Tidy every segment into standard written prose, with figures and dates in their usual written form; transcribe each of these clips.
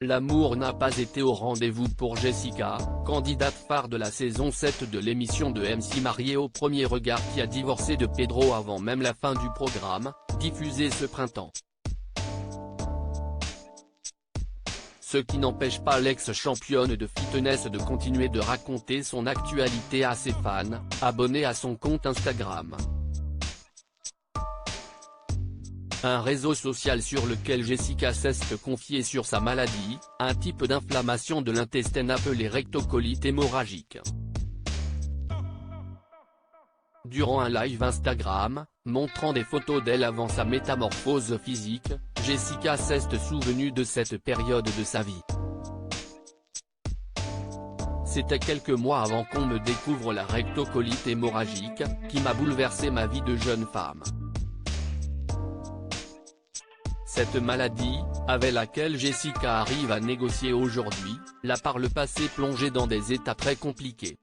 L'amour n'a pas été au rendez-vous pour Jessica, candidate phare de la saison 7 de l'émission de MC Mariée au premier regard qui a divorcé de Pedro avant même la fin du programme, diffusé ce printemps. Ce qui n'empêche pas l'ex-championne de fitness de continuer de raconter son actualité à ses fans, abonnés à son compte Instagram. Un réseau social sur lequel Jessica s'est confiée sur sa maladie, un type d'inflammation de l'intestin appelé rectocolite hémorragique. Durant un live Instagram, montrant des photos d'elle avant sa métamorphose physique, Jessica s'est souvenue de cette période de sa vie. C'était quelques mois avant qu'on me découvre la rectocolite hémorragique, qui m'a bouleversé ma vie de jeune femme. Cette maladie, avec laquelle Jessica arrive à négocier aujourd'hui, l'a par le passé plongée dans des états très compliqués.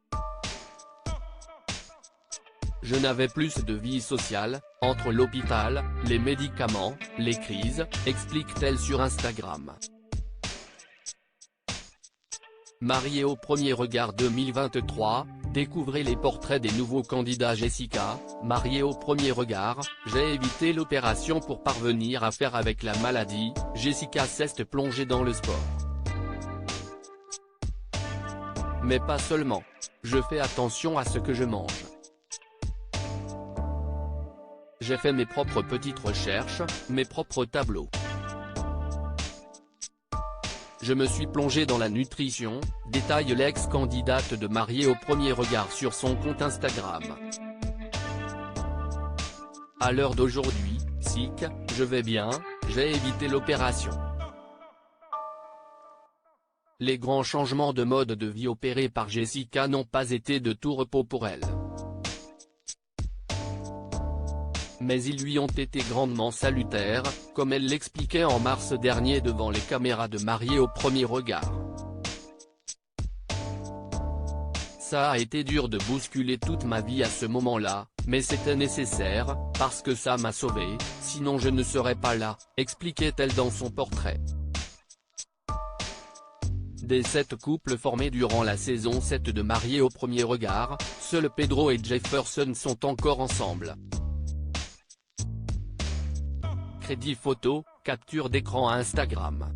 Je n'avais plus de vie sociale, entre l'hôpital, les médicaments, les crises, explique-t-elle sur Instagram. Mariée au premier regard 2023, découvrez les portraits des nouveaux candidats. Jessica, mariée au premier regard, j'ai évité l'opération pour parvenir à faire avec la maladie. Jessica s'est plongée dans le sport. Mais pas seulement. Je fais attention à ce que je mange. J'ai fait mes propres petites recherches, mes propres tableaux. Je me suis plongé dans la nutrition, détaille l'ex-candidate de Mariée au premier regard sur son compte Instagram. À l'heure d'aujourd'hui, sick, je vais bien, j'ai évité l'opération. Les grands changements de mode de vie opérés par Jessica n'ont pas été de tout repos pour elle. Mais ils lui ont été grandement salutaires, comme elle l'expliquait en mars dernier devant les caméras de Mariée au premier regard. Ça a été dur de bousculer toute ma vie à ce moment-là, mais c'était nécessaire, parce que ça m'a sauvée, sinon je ne serais pas là, expliquait-elle dans son portrait. Des 7 couples formés durant la saison 7 de Mariée au premier regard, seuls Pedro et Jefferson sont encore ensemble. Crédit photo, capture d'écran Instagram.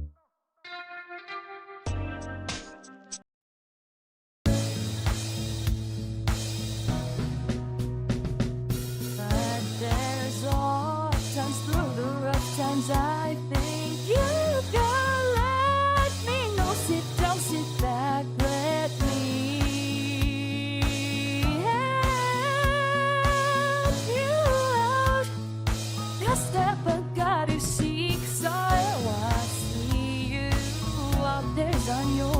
On your